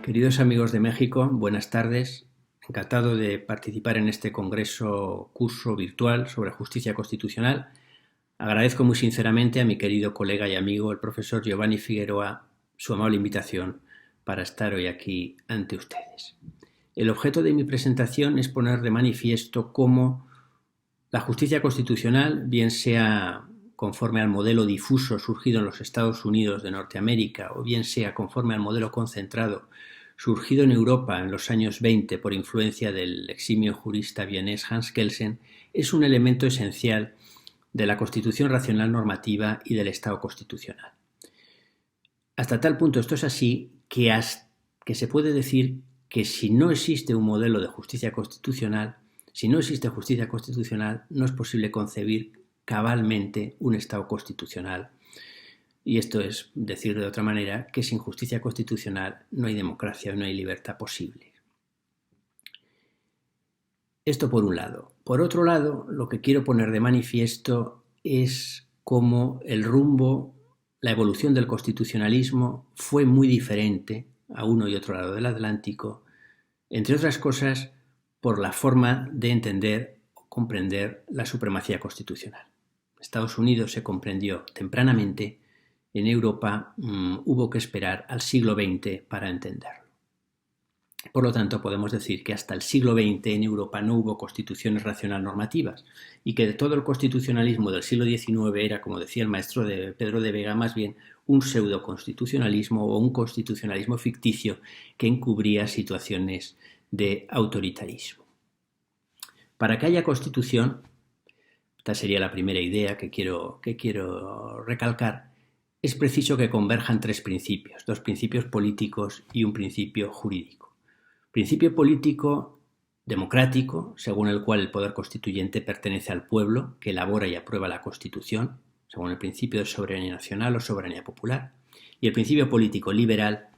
Queridos amigos de México, buenas tardes. Encantado de participar en este curso virtual sobre justicia constitucional. Agradezco muy sinceramente a mi querido colega y amigo, el profesor Giovanni Figueroa, su amable invitación para estar hoy aquí ante ustedes. El objeto de mi presentación es poner de manifiesto cómo la justicia constitucional, bien sea conforme al modelo difuso surgido en los Estados Unidos de Norteamérica o bien sea conforme al modelo concentrado surgido en Europa en los años 20 por influencia del eximio jurista vienés Hans Kelsen, es un elemento esencial de la Constitución racional normativa y del Estado constitucional. Hasta tal punto esto es así que se puede decir que si no existe un modelo de justicia constitucional, si no existe justicia constitucional, no es posible concebir cabalmente un Estado constitucional. Y esto es decir de otra manera que sin justicia constitucional no hay democracia, no hay libertad posible. Esto por un lado. Por otro lado, lo que quiero poner de manifiesto es cómo el rumbo, la evolución del constitucionalismo fue muy diferente a uno y otro lado del Atlántico, entre otras cosas por la forma de entender o comprender la supremacía constitucional. Estados Unidos se comprendió tempranamente. En Europa hubo que esperar al siglo XX para entenderlo. Por lo tanto, podemos decir que hasta el siglo XX en Europa no hubo constituciones racional normativas y que todo el constitucionalismo del siglo XIX era, como decía el maestro de Pedro de Vega, más bien un pseudoconstitucionalismo o un constitucionalismo ficticio que encubría situaciones de autoritarismo. Para que haya constitución, esta sería la primera idea que quiero recalcar, es preciso que converjan tres principios, dos principios políticos y un principio jurídico. Principio político democrático, según el cual el poder constituyente pertenece al pueblo, que elabora y aprueba la Constitución, según el principio de soberanía nacional o soberanía popular, y el principio político liberal,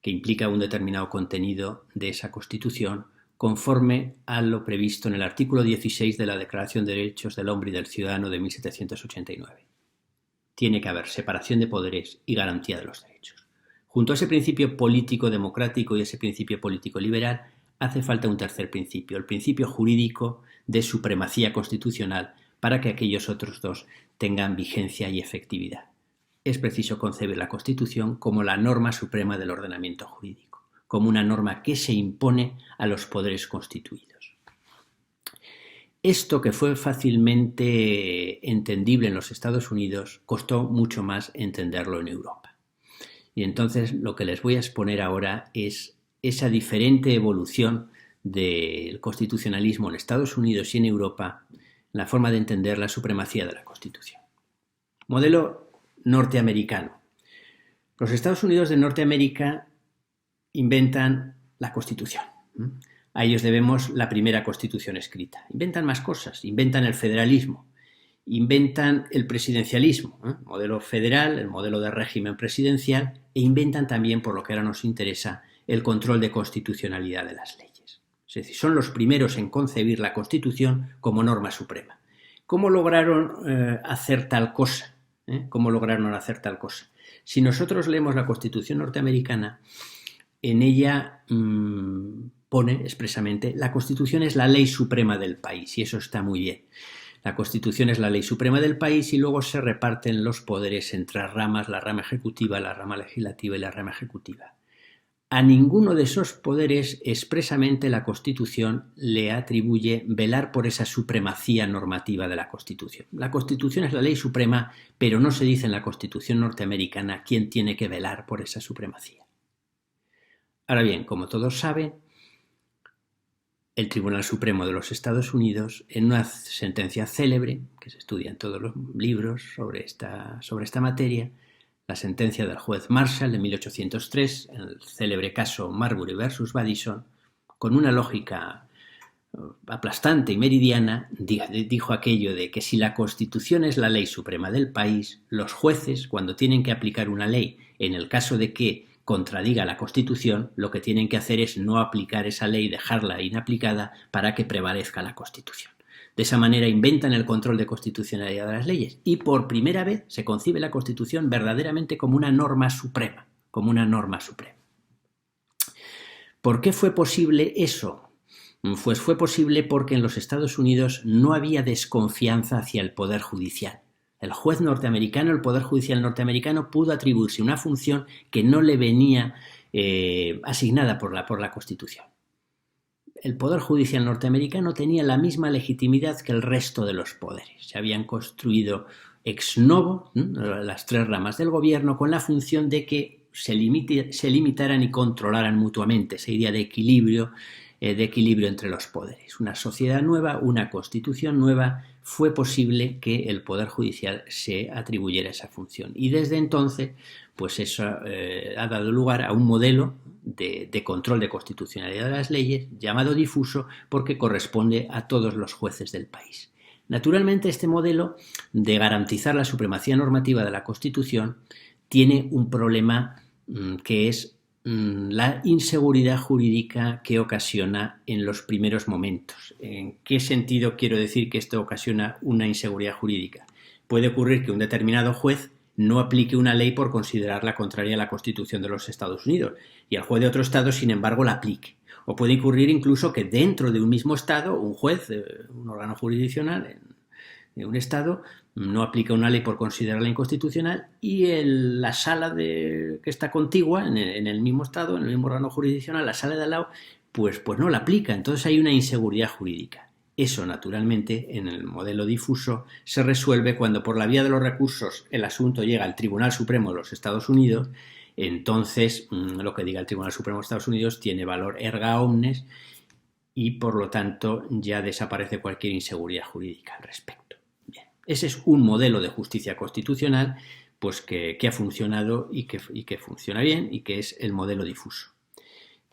que implica un determinado contenido de esa Constitución, conforme a lo previsto en el artículo 16 de la Declaración de Derechos del Hombre y del Ciudadano de 1789. Tiene que haber separación de poderes y garantía de los derechos. Junto a ese principio político democrático y ese principio político liberal, hace falta un tercer principio, el principio jurídico de supremacía constitucional, para que aquellos otros dos tengan vigencia y efectividad. Es preciso concebir la Constitución como la norma suprema del ordenamiento jurídico, como una norma que se impone a los poderes constituidos. Esto, que fue fácilmente entendible en los Estados Unidos, costó mucho más entenderlo en Europa. Y entonces lo que les voy a exponer ahora es esa diferente evolución del constitucionalismo en Estados Unidos y en Europa, la forma de entender la supremacía de la Constitución. Modelo norteamericano. Los Estados Unidos de Norteamérica inventan la Constitución. A ellos debemos la primera Constitución escrita. Inventan más cosas, inventan el federalismo, inventan el presidencialismo, modelo federal, el modelo de régimen presidencial, e inventan también, por lo que ahora nos interesa, el control de constitucionalidad de las leyes. Es decir, son los primeros en concebir la Constitución como norma suprema. ¿Cómo lograron hacer tal cosa? ¿Cómo lograron hacer tal cosa? Si nosotros leemos la Constitución norteamericana, en ella pone expresamente: la Constitución es la ley suprema del país, y eso está muy bien. La Constitución es la ley suprema del país y luego se reparten los poderes entre ramas, la rama ejecutiva, la rama legislativa y la rama ejecutiva. A ninguno de esos poderes expresamente la Constitución le atribuye velar por esa supremacía normativa de la Constitución. La Constitución es la ley suprema, pero no se dice en la Constitución norteamericana quién tiene que velar por esa supremacía. Ahora bien, como todos saben, el Tribunal Supremo de los Estados Unidos, en una sentencia célebre, que se estudia en todos los libros sobre esta materia, la sentencia del juez Marshall de 1803, en el célebre caso Marbury versus Madison, con una lógica aplastante y meridiana, dijo aquello de que si la Constitución es la ley suprema del país, los jueces, cuando tienen que aplicar una ley, en el caso de que contradiga la Constitución, lo que tienen que hacer es no aplicar esa ley, dejarla inaplicada para que prevalezca la Constitución. De esa manera inventan el control de constitucionalidad de las leyes y por primera vez se concibe la Constitución verdaderamente como una norma suprema, ¿Por qué fue posible eso? Pues fue posible porque en los Estados Unidos no había desconfianza hacia el Poder Judicial. El juez norteamericano, el Poder Judicial norteamericano, pudo atribuirse una función que no le venía asignada por la Constitución. El Poder Judicial norteamericano tenía la misma legitimidad que el resto de los poderes. Se habían construido ex novo las tres ramas del gobierno con la función de que se limitaran y controlaran mutuamente esa idea de equilibrio entre los poderes. Una sociedad nueva, una constitución nueva, fue posible que el Poder Judicial se atribuyera esa función. Y desde entonces, pues eso ha dado lugar a un modelo de control de constitucionalidad de las leyes llamado difuso porque corresponde a todos los jueces del país. Naturalmente, este modelo de garantizar la supremacía normativa de la Constitución tiene un problema que es la inseguridad jurídica que ocasiona en los primeros momentos. ¿En qué sentido quiero decir que esto ocasiona una inseguridad jurídica? Puede ocurrir que un determinado juez no aplique una ley por considerarla contraria a la Constitución de los Estados Unidos y el juez de otro estado, sin embargo, la aplique. O puede ocurrir incluso que dentro de un mismo estado, un juez, un órgano jurisdiccional de un estado, no aplica una ley por considerarla inconstitucional y la sala que está contigua en el mismo estado, en el mismo órgano jurisdiccional, la sala de al lado, pues no la aplica. Entonces hay una inseguridad jurídica. Eso, naturalmente, en el modelo difuso se resuelve cuando por la vía de los recursos el asunto llega al Tribunal Supremo de los Estados Unidos. Entonces, lo que diga el Tribunal Supremo de Estados Unidos tiene valor erga omnes y, por lo tanto, ya desaparece cualquier inseguridad jurídica al respecto. Bien. Ese es un modelo de justicia constitucional pues que ha funcionado y que funciona bien y que es el modelo difuso.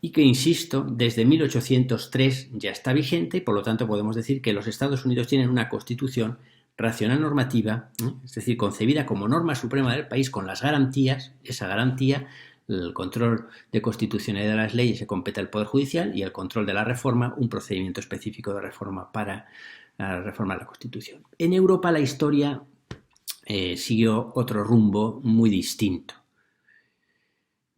Y que, insisto, desde 1803 ya está vigente y por lo tanto podemos decir que los Estados Unidos tienen una constitución racional normativa, es decir, concebida como norma suprema del país con las garantías, esa garantía, el control de constitucionalidad de las leyes se compete al Poder Judicial y el control de la reforma, un procedimiento específico de reforma para reformar la Constitución. En Europa la historia siguió otro rumbo muy distinto.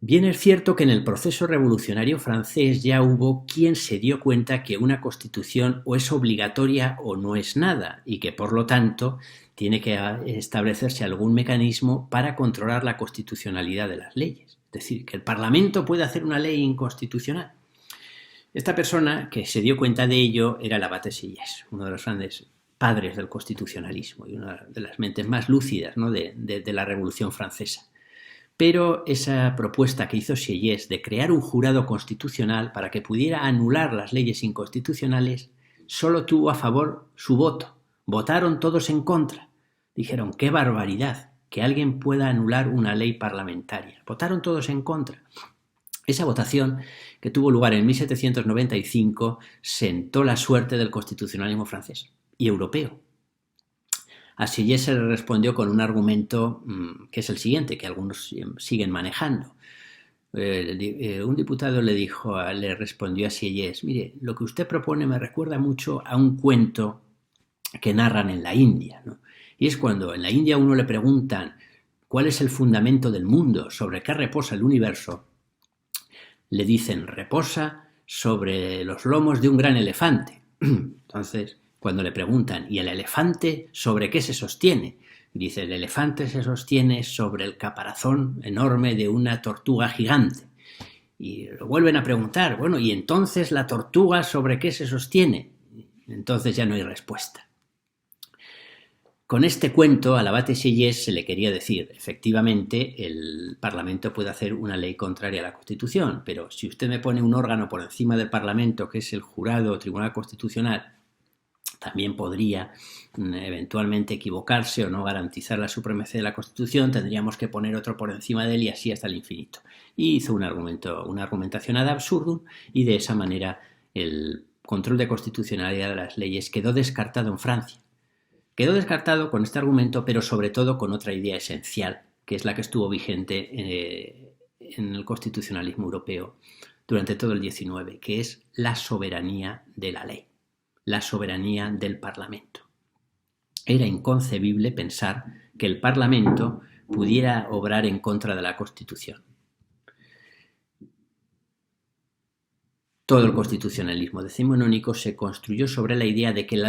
Bien es cierto que en el proceso revolucionario francés ya hubo quien se dio cuenta que una constitución o es obligatoria o no es nada y que por lo tanto tiene que establecerse algún mecanismo para controlar la constitucionalidad de las leyes. Es decir, que el Parlamento puede hacer una ley inconstitucional. Esta persona que se dio cuenta de ello era el abate Sieyès, uno de los grandes padres del constitucionalismo y una de las mentes más lúcidas, ¿no? de la Revolución Francesa. Pero esa propuesta que hizo Sieyès de crear un jurado constitucional para que pudiera anular las leyes inconstitucionales solo tuvo a favor su voto. Votaron todos en contra. Dijeron, ¡qué barbaridad! Que alguien pueda anular una ley parlamentaria. Votaron todos en contra. Esa votación, que tuvo lugar en 1795, sentó la suerte del constitucionalismo francés y europeo. A Sieyès se le respondió con un argumento que es el siguiente, que algunos siguen manejando. Un diputado le respondió a Sieyès, mire, lo que usted propone me recuerda mucho a un cuento que narran en la India, ¿no? Y es cuando en la India a uno le preguntan cuál es el fundamento del mundo, sobre qué reposa el universo, le dicen, reposa sobre los lomos de un gran elefante. Entonces, cuando le preguntan, ¿y el elefante sobre qué se sostiene? Dice, el elefante se sostiene sobre el caparazón enorme de una tortuga gigante. Y lo vuelven a preguntar, bueno, ¿y entonces la tortuga sobre qué se sostiene? Entonces ya no hay respuesta. Con este cuento al abate Sieyès se le quería decir, efectivamente, el Parlamento puede hacer una ley contraria a la Constitución, pero si usted me pone un órgano por encima del Parlamento, que es el jurado o Tribunal Constitucional, también podría eventualmente equivocarse o no garantizar la supremacía de la Constitución, tendríamos que poner otro por encima de él y así hasta el infinito. Y hizo una argumentación ad absurdum y de esa manera el control de constitucionalidad de las leyes quedó descartado en Francia. Quedó descartado con este argumento, pero sobre todo con otra idea esencial, que es la que estuvo vigente en el constitucionalismo europeo durante todo el XIX, que es la soberanía de la ley. La soberanía del Parlamento. Era inconcebible pensar que el Parlamento pudiera obrar en contra de la Constitución. Todo el constitucionalismo decimonónico se construyó sobre la idea de que la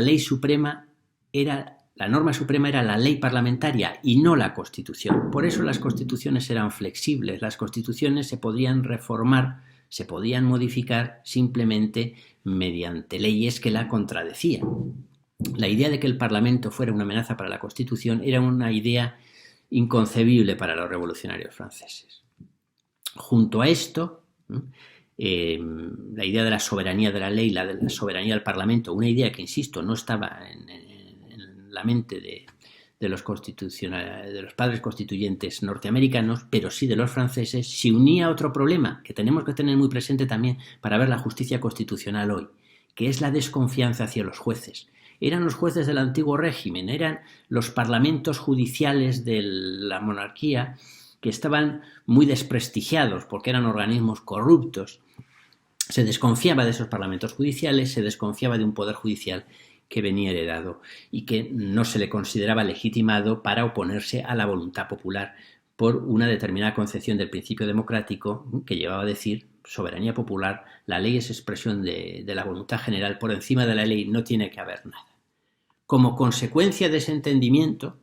norma suprema era la ley parlamentaria y no la Constitución. Por eso las constituciones eran flexibles, las constituciones se podían reformar, se podían modificar simplemente mediante leyes que la contradecían. La idea de que el Parlamento fuera una amenaza para la Constitución era una idea inconcebible para los revolucionarios franceses. Junto a esto, la idea de la soberanía de la ley, la de la soberanía del Parlamento, una idea que, insisto, no estaba en la mente de los padres constituyentes norteamericanos, pero sí de los franceses, se unía a otro problema que tenemos que tener muy presente también para ver la justicia constitucional hoy, que es la desconfianza hacia los jueces. Eran los jueces del antiguo régimen, eran los parlamentos judiciales de la monarquía que estaban muy desprestigiados porque eran organismos corruptos. Se desconfiaba de esos parlamentos judiciales, se desconfiaba de un poder judicial que venía heredado y que no se le consideraba legitimado para oponerse a la voluntad popular por una determinada concepción del principio democrático que llevaba a decir soberanía popular, la ley es expresión de la voluntad general, por encima de la ley no tiene que haber nada. Como consecuencia de ese entendimiento,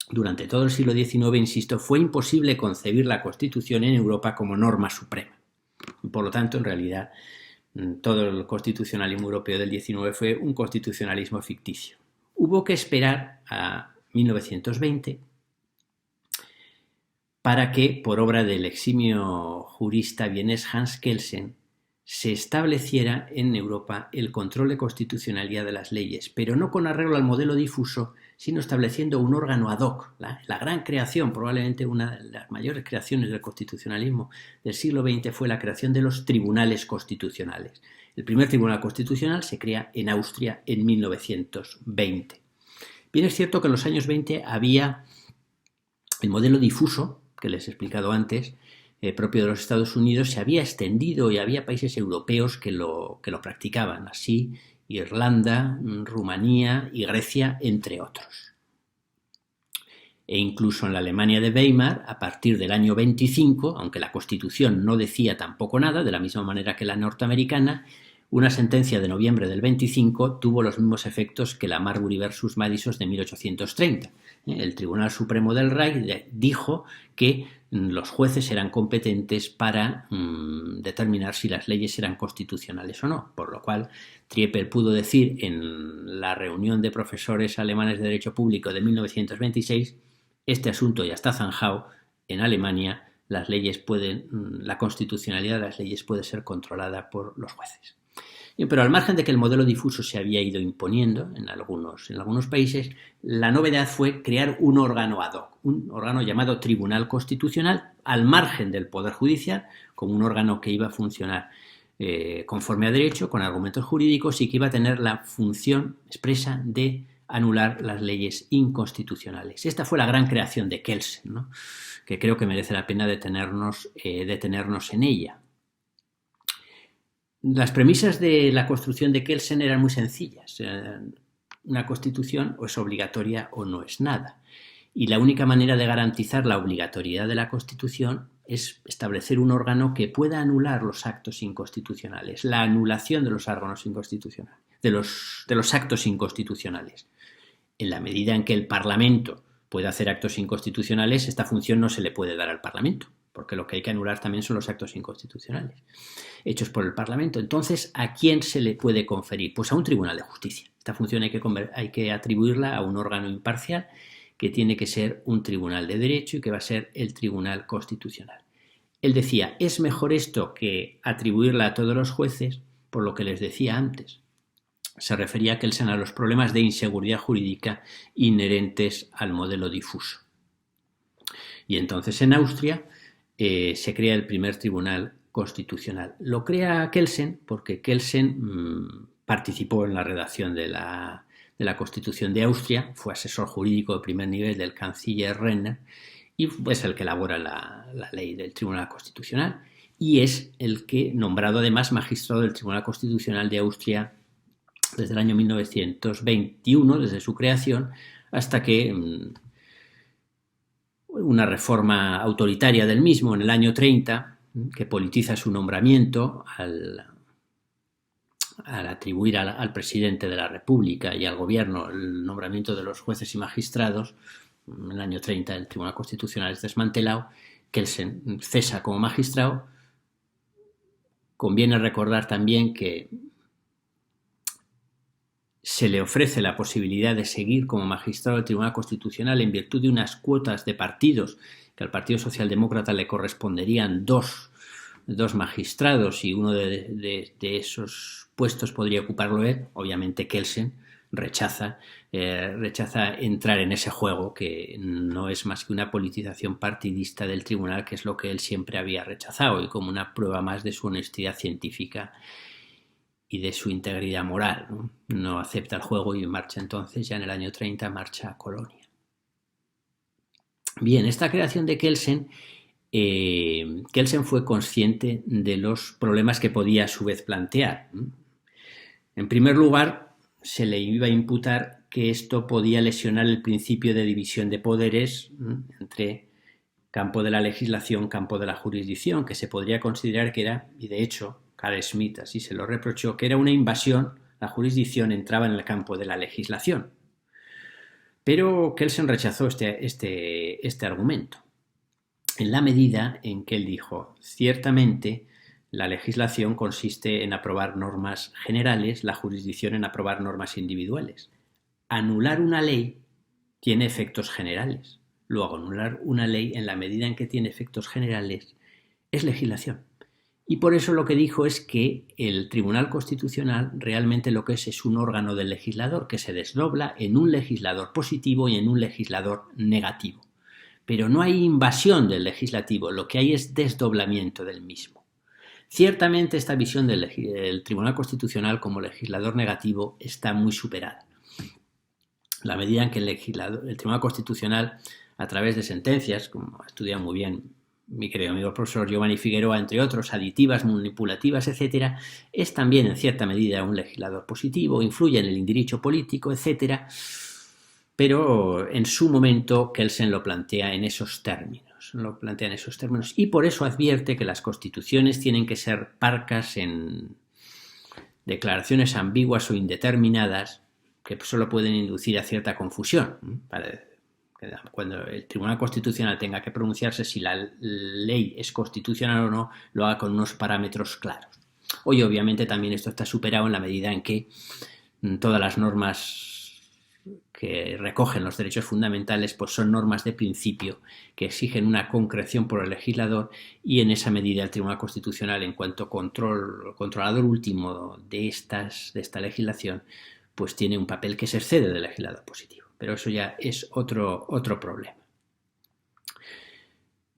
durante todo el siglo XIX, insisto, fue imposible concebir la Constitución en Europa como norma suprema. Por lo tanto, en realidad, todo el constitucionalismo europeo del XIX fue un constitucionalismo ficticio. Hubo que esperar a 1920 para que, por obra del eximio jurista vienés Hans Kelsen, se estableciera en Europa el control de constitucionalidad de las leyes, pero no con arreglo al modelo difuso, sino estableciendo un órgano ad hoc, la gran creación, probablemente una de las mayores creaciones del constitucionalismo del siglo XX fue la creación de los tribunales constitucionales. El primer tribunal constitucional se crea en Austria en 1920. Bien, es cierto que en los años 20 había el modelo difuso, que les he explicado antes, propio de los Estados Unidos, se había extendido y había países europeos que lo practicaban, así Irlanda, Rumanía y Grecia, entre otros. E incluso en la Alemania de Weimar, a partir del año 25, aunque la Constitución no decía tampoco nada, de la misma manera que la norteamericana, una sentencia de noviembre del 25 tuvo los mismos efectos que la Marbury versus Madison de 1830. El Tribunal Supremo del Reich dijo que los jueces eran competentes para determinar si las leyes eran constitucionales o no, por lo cual Trieper pudo decir en la reunión de profesores alemanes de Derecho Público de 1926, este asunto ya está zanjado, en Alemania la constitucionalidad de las leyes puede ser controlada por los jueces. Pero al margen de que el modelo difuso se había ido imponiendo en algunos países, la novedad fue crear un órgano ad hoc, un órgano llamado Tribunal Constitucional, al margen del Poder Judicial, como un órgano que iba a funcionar conforme a derecho, con argumentos jurídicos y que iba a tener la función expresa de anular las leyes inconstitucionales. Esta fue la gran creación de Kelsen, ¿no? Que creo que merece la pena detenernos en ella. Las premisas de la construcción de Kelsen eran muy sencillas. Una constitución o es obligatoria o no es nada. Y la única manera de garantizar la obligatoriedad de la Constitución es establecer un órgano que pueda anular los actos inconstitucionales, la anulación de los órganos inconstitucionales, de los actos inconstitucionales. En la medida en que el Parlamento puede hacer actos inconstitucionales, esta función no se le puede dar al Parlamento, porque lo que hay que anular también son los actos inconstitucionales hechos por el Parlamento. Entonces, ¿a quién se le puede conferir? Pues a un tribunal de justicia. Esta función hay que atribuirla a un órgano imparcial que tiene que ser un tribunal de derecho y que va a ser el Tribunal Constitucional. Él decía, es mejor esto que atribuirla a todos los jueces, por lo que les decía antes. Se refería a Kelsen a los problemas de inseguridad jurídica inherentes al modelo difuso. Y entonces en Austria se crea el primer tribunal constitucional. Lo crea Kelsen porque Kelsen participó en la redacción de la Constitución de Austria, fue asesor jurídico de primer nivel del canciller Renner y es el que elabora la ley del Tribunal Constitucional y es el que, nombrado además magistrado del Tribunal Constitucional de Austria desde el año 1921, desde su creación, hasta que una reforma autoritaria del mismo en el año 30, que politiza su nombramiento al al atribuir al presidente de la República y al gobierno el nombramiento de los jueces y magistrados, en el año 30 el Tribunal Constitucional es desmantelado, Kelsen cesa como magistrado. Conviene recordar también que se le ofrece la posibilidad de seguir como magistrado del Tribunal Constitucional en virtud de unas cuotas de partidos que al Partido Socialdemócrata le corresponderían dos magistrados, y uno de esos puestos podría ocuparlo él. Obviamente Kelsen rechaza entrar en ese juego, que no es más que una politización partidista del tribunal, que es lo que él siempre había rechazado, y como una prueba más de su honestidad científica y de su integridad moral. No acepta el juego y marcha entonces, ya en el año 30, marcha a Colonia. Bien, esta creación de Kelsen, Kelsen fue consciente de los problemas que podía a su vez plantear. En primer lugar, se le iba a imputar que esto podía lesionar el principio de división de poderes entre campo de la legislación, campo de la jurisdicción, que se podría considerar que era, y de hecho Carl Schmitt así se lo reprochó, que era una invasión. La jurisdicción entraba en el campo de la legislación. Pero Kelsen rechazó este argumento, en la medida en que él dijo: ciertamente la legislación consiste en aprobar normas generales, la jurisdicción en aprobar normas individuales. Anular una ley tiene efectos generales. Luego, anular una ley, en la medida en que tiene efectos generales, es legislación. Y por eso lo que dijo es que el Tribunal Constitucional realmente lo que es un órgano del legislador, que se desdobla en un legislador positivo y en un legislador negativo. Pero no hay invasión del legislativo, lo que hay es desdoblamiento del mismo. Ciertamente esta visión del Tribunal Constitucional como legislador negativo está muy superada. La medida en que el Tribunal Constitucional, a través de sentencias, como ha estudiado muy bien mi querido amigo el profesor Giovanni Figueroa, entre otros, aditivas, manipulativas, etcétera, es también en cierta medida un legislador positivo, influye en el indirizzo político, etcétera, pero en su momento Kelsen lo plantea en esos términos, y por eso advierte que las constituciones tienen que ser parcas en declaraciones ambiguas o indeterminadas que solo pueden inducir a cierta confusión. Cuando el Tribunal Constitucional tenga que pronunciarse si la ley es constitucional o no, lo haga con unos parámetros claros. Hoy obviamente también esto está superado en la medida en que todas las normas que recogen los derechos fundamentales pues son normas de principio que exigen una concreción por el legislador, y en esa medida el Tribunal Constitucional, en cuanto controlador último de esta legislación, pues tiene un papel que se excede del legislador positivo. Pero eso ya es otro problema.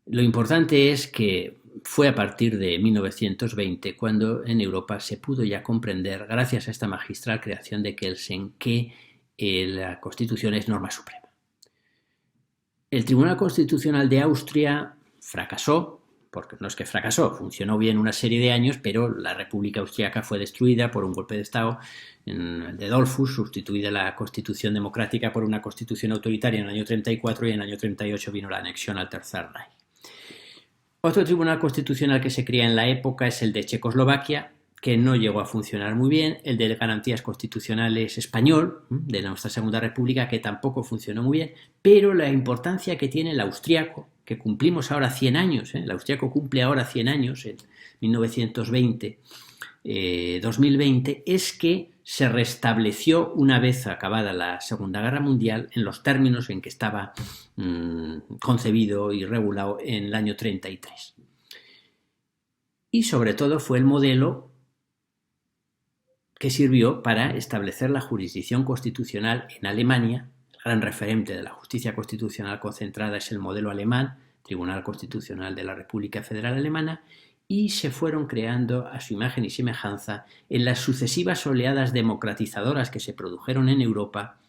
Lo importante es que fue a partir de 1920 cuando en Europa se pudo ya comprender, gracias a esta magistral creación de Kelsen, que la Constitución es norma suprema. El Tribunal Constitucional de Austria fracasó, porque no es que fracasó, funcionó bien una serie de años, pero la República Austriaca fue destruida por un golpe de Estado de Dollfuss, sustituida la Constitución democrática por una Constitución autoritaria en el año 34, y en el año 38 vino la anexión al Tercer Reich. Otro tribunal constitucional que se crea en la época es el de Checoslovaquia, que no llegó a funcionar muy bien, el de garantías constitucionales español, de nuestra Segunda República, que tampoco funcionó muy bien, pero la importancia que tiene el austriaco, que cumplimos ahora 100 años, el austriaco cumple ahora 100 años, en 1920, 2020, es que se restableció, una vez acabada la Segunda Guerra Mundial, en los términos en que estaba concebido y regulado en el año 33. Y sobre todo fue el modelo que sirvió para establecer la jurisdicción constitucional en Alemania. El gran referente de la justicia constitucional concentrada es el modelo alemán, Tribunal Constitucional de la República Federal Alemana, y se fueron creando a su imagen y semejanza en las sucesivas oleadas democratizadoras que se produjeron en Europa.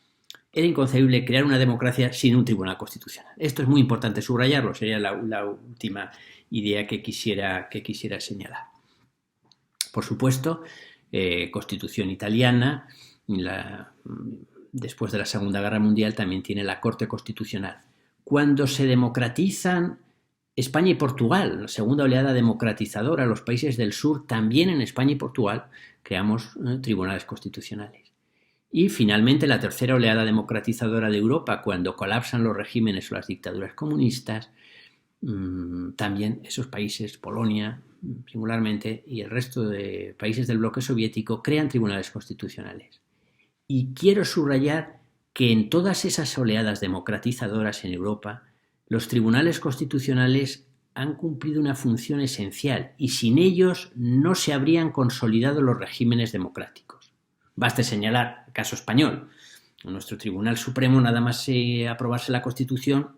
Era inconcebible crear una democracia sin un tribunal constitucional. Esto es muy importante subrayarlo, sería la última idea que quisiera señalar. Por supuesto, Constitución italiana, después de la Segunda Guerra Mundial también tiene la Corte Constitucional. Cuando se democratizan España y Portugal, la segunda oleada democratizadora, los países del sur, también en España y Portugal creamos tribunales constitucionales. Y finalmente la tercera oleada democratizadora de Europa, cuando colapsan los regímenes o las dictaduras comunistas, también esos países, Polonia singularmente, y el resto de países del bloque soviético, crean tribunales constitucionales. Y quiero subrayar que en todas esas oleadas democratizadoras en Europa, los tribunales constitucionales han cumplido una función esencial y sin ellos no se habrían consolidado los regímenes democráticos. Baste señalar el caso español. Nuestro Tribunal Supremo, nada más aprobarse la Constitución,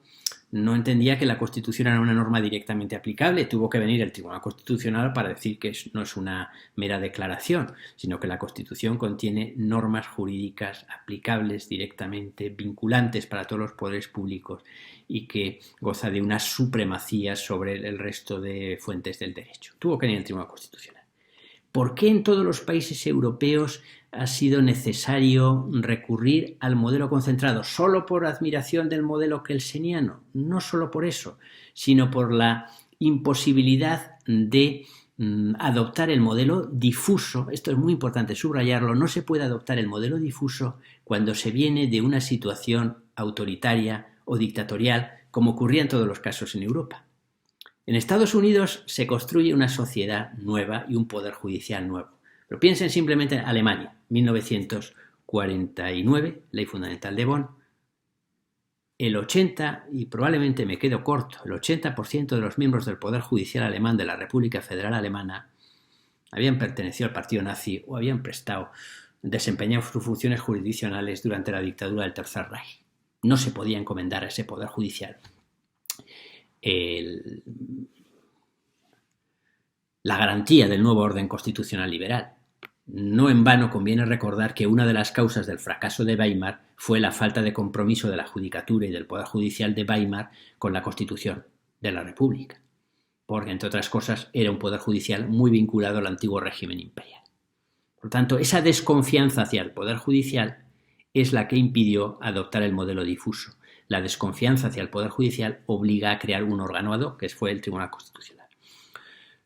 no entendía que la Constitución era una norma directamente aplicable. Tuvo que venir el Tribunal Constitucional para decir que no es una mera declaración, sino que la Constitución contiene normas jurídicas aplicables directamente, vinculantes para todos los poderes públicos y que goza de una supremacía sobre el resto de fuentes del derecho. Tuvo que venir el Tribunal Constitucional. ¿Por qué en todos los países europeos ha sido necesario recurrir al modelo concentrado? ¿Solo por admiración del modelo kelseniano? No solo por eso, sino por la imposibilidad de adoptar el modelo difuso. Esto es muy importante subrayarlo. No se puede adoptar el modelo difuso cuando se viene de una situación autoritaria o dictatorial, como ocurría en todos los casos en Europa. En Estados Unidos se construye una sociedad nueva y un poder judicial nuevo. Pero piensen simplemente en Alemania, 1949, Ley Fundamental de Bonn. El 80, y probablemente me quedo corto, el 80% de los miembros del Poder Judicial alemán de la República Federal Alemana habían pertenecido al partido nazi o habían desempeñado sus funciones jurisdiccionales durante la dictadura del Tercer Reich. No se podía encomendar a ese Poder Judicial la garantía del nuevo orden constitucional liberal. No en vano conviene recordar que una de las causas del fracaso de Weimar fue la falta de compromiso de la judicatura y del Poder Judicial de Weimar con la Constitución de la República, porque, entre otras cosas, era un Poder Judicial muy vinculado al antiguo régimen imperial. Por tanto, esa desconfianza hacia el Poder Judicial es la que impidió adoptar el modelo difuso. La desconfianza hacia el Poder Judicial obliga a crear un órgano ad hoc, que fue el Tribunal Constitucional.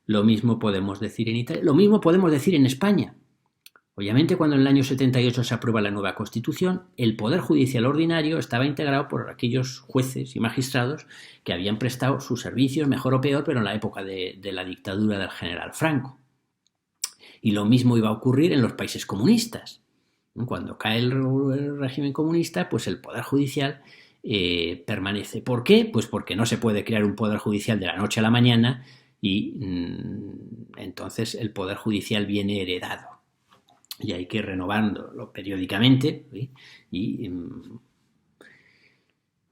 Lo mismo podemos decir en Italia, lo mismo podemos decir en España. Obviamente, cuando en el año 78 se aprueba la nueva Constitución, el Poder Judicial ordinario estaba integrado por aquellos jueces y magistrados que habían prestado sus servicios, mejor o peor, pero en la época de la dictadura del general Franco. Y lo mismo iba a ocurrir en los países comunistas. Cuando cae el régimen comunista, pues el Poder Judicial permanece. ¿Por qué? Pues porque no se puede crear un Poder Judicial de la noche a la mañana y entonces el Poder Judicial viene heredado. Y hay que ir renovándolo periódicamente, ¿sí? Y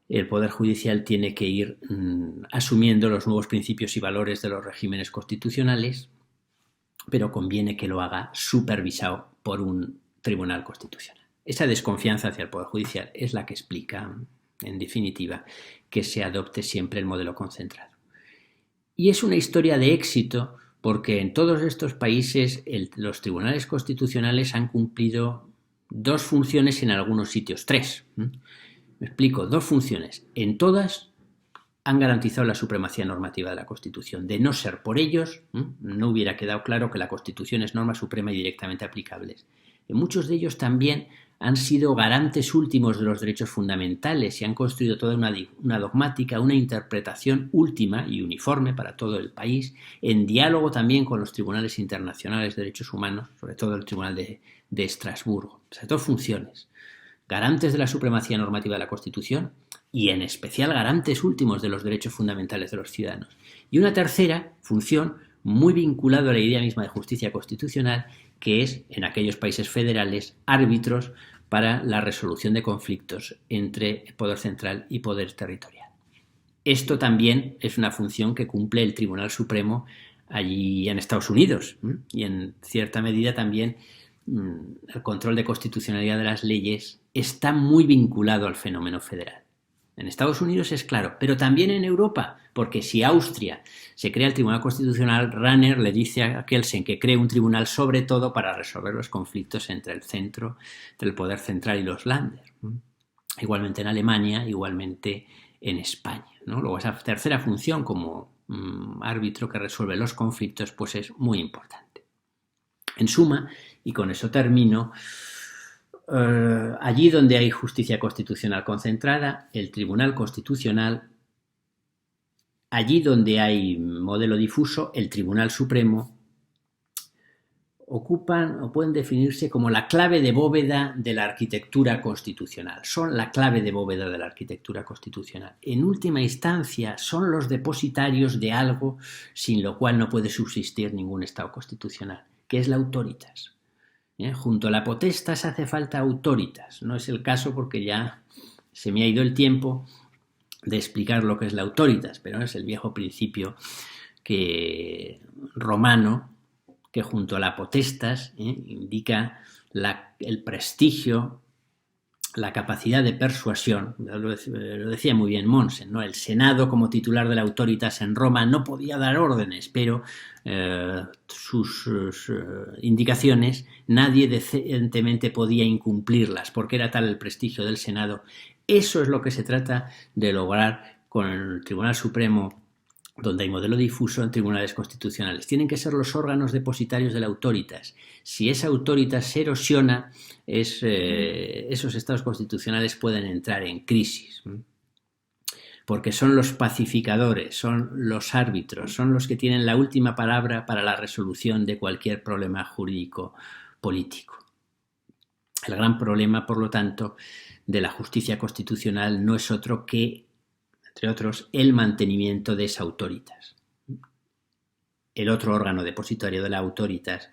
el Poder Judicial tiene que ir asumiendo los nuevos principios y valores de los regímenes constitucionales, pero conviene que lo haga supervisado por un tribunal constitucional. Esa desconfianza hacia el Poder Judicial es la que explica, en definitiva, que se adopte siempre el modelo concentrado. Y es una historia de éxito porque en todos estos países los tribunales constitucionales han cumplido dos funciones, en algunos sitios tres. Me explico, dos funciones. En todas han garantizado la supremacía normativa de la Constitución. De no ser por ellos, no hubiera quedado claro que la Constitución es norma suprema y directamente aplicable. En muchos de ellos también han sido garantes últimos de los derechos fundamentales y han construido toda una dogmática, una interpretación última y uniforme para todo el país, en diálogo también con los tribunales internacionales de derechos humanos, sobre todo el Tribunal de Estrasburgo. O sea, dos funciones: garantes de la supremacía normativa de la Constitución y, en especial, garantes últimos de los derechos fundamentales de los ciudadanos. Y una tercera función, muy vinculada a la idea misma de justicia constitucional, que es, en aquellos países federales, árbitros para la resolución de conflictos entre poder central y poder territorial. Esto también es una función que cumple el Tribunal Supremo allí en Estados Unidos, y en cierta medida también el control de constitucionalidad de las leyes está muy vinculado al fenómeno federal. En Estados Unidos es claro, pero también en Europa, porque si Austria se crea el Tribunal Constitucional, Rahner le dice a Kelsen que cree un tribunal sobre todo para resolver los conflictos entre el centro, entre el poder central y los Länder. Igualmente en Alemania, igualmente en España, ¿no? Luego esa tercera función como árbitro que resuelve los conflictos pues es muy importante. En suma, y con eso termino, allí donde hay justicia constitucional concentrada, el Tribunal Constitucional, allí donde hay modelo difuso, el Tribunal Supremo, ocupan o pueden definirse como la clave de bóveda de la arquitectura constitucional. Son la clave de bóveda de la arquitectura constitucional. En última instancia, son los depositarios de algo sin lo cual no puede subsistir ningún Estado constitucional, que es la autoritas. Junto a la potestas hace falta autoritas. No es el caso porque ya se me ha ido el tiempo de explicar lo que es la autoritas, pero es el viejo principio romano que junto a la potestas indica el prestigio, la capacidad de persuasión. Lo decía muy bien Mommsen, ¿no? El Senado, como titular de la autoritas en Roma, no podía dar órdenes, pero sus indicaciones nadie decentemente podía incumplirlas, porque era tal el prestigio del Senado. Eso es lo que se trata de lograr con el Tribunal Supremo, donde hay modelo difuso, en tribunales constitucionales. Tienen que ser los órganos depositarios de la autoritas. Si esa autoritas se erosiona, esos estados constitucionales pueden entrar en crisis, porque son los pacificadores, son los árbitros, son los que tienen la última palabra para la resolución de cualquier problema jurídico político. El gran problema, por lo tanto, de la justicia constitucional no es otro que, entre otros, el mantenimiento de esa autoritas. El otro órgano depositario de la autoritas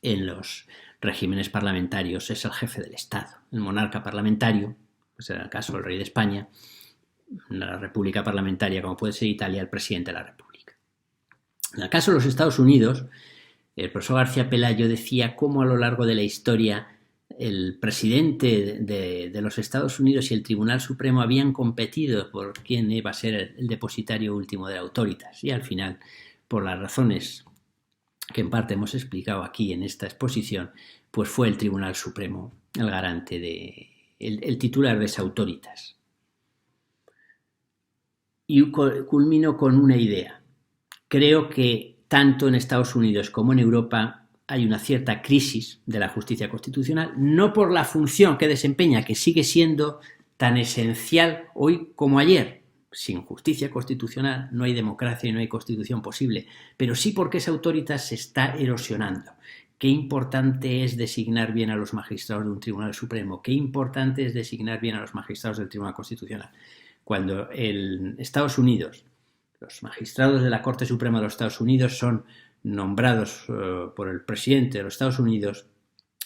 en los regímenes parlamentarios es el jefe del Estado, el monarca parlamentario, pues en el caso del rey de España, en la república parlamentaria, como puede ser Italia, el presidente de la república. En el caso de los Estados Unidos, el profesor García Pelayo decía cómo a lo largo de la historia el presidente de los Estados Unidos y el Tribunal Supremo habían competido por quién iba a ser el depositario último de la autoritas, y al final, por las razones que en parte hemos explicado aquí en esta exposición, pues fue el Tribunal Supremo el garante el titular de esa autoritas. Y culmino con una idea. Creo que tanto en Estados Unidos como en Europa hay una cierta crisis de la justicia constitucional, no por la función que desempeña, que sigue siendo tan esencial hoy como ayer. Sin justicia constitucional no hay democracia y no hay constitución posible, pero sí porque esa autoritas se está erosionando. Qué importante es designar bien a los magistrados de un Tribunal Supremo, qué importante es designar bien a los magistrados del Tribunal Constitucional. Cuando en Estados Unidos, los magistrados de la Corte Suprema de los Estados Unidos son nombrados por el presidente de los Estados Unidos,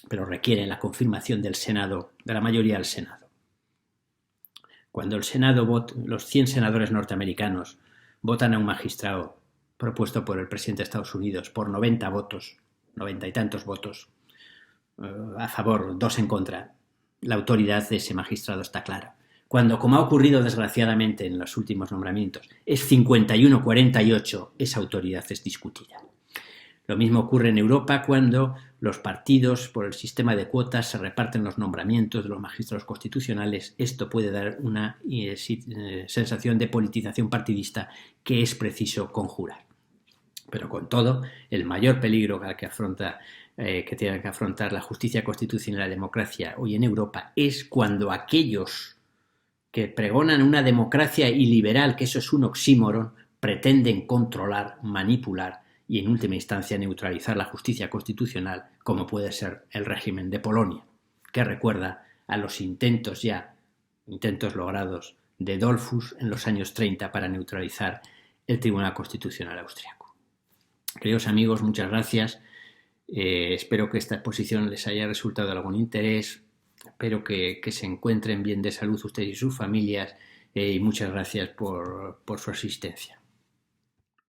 pero requieren la confirmación del Senado, de la mayoría del Senado. Cuando el Senado vota, los 100 senadores norteamericanos votan a un magistrado propuesto por el presidente de Estados Unidos por 90 votos, 90 y tantos votos a favor, 2 en contra, la autoridad de ese magistrado está clara. Cuando, como ha ocurrido desgraciadamente en los últimos nombramientos, es 51-48, esa autoridad es discutida. Lo mismo ocurre en Europa cuando los partidos, por el sistema de cuotas, se reparten los nombramientos de los magistrados constitucionales. Esto puede dar una sensación de politización partidista que es preciso conjurar. Pero con todo, el mayor peligro que tiene que afrontar la justicia constitucional y la democracia hoy en Europa es cuando aquellos que pregonan una democracia iliberal, que eso es un oxímoron, pretenden controlar, manipular y en última instancia neutralizar la justicia constitucional, como puede ser el régimen de Polonia, que recuerda a los intentos logrados de Dollfuss en los años 30 para neutralizar el Tribunal Constitucional austriaco. Queridos amigos, muchas gracias. Espero que esta exposición les haya resultado de algún interés. Espero que se encuentren bien de salud ustedes y sus familias y muchas gracias por su asistencia.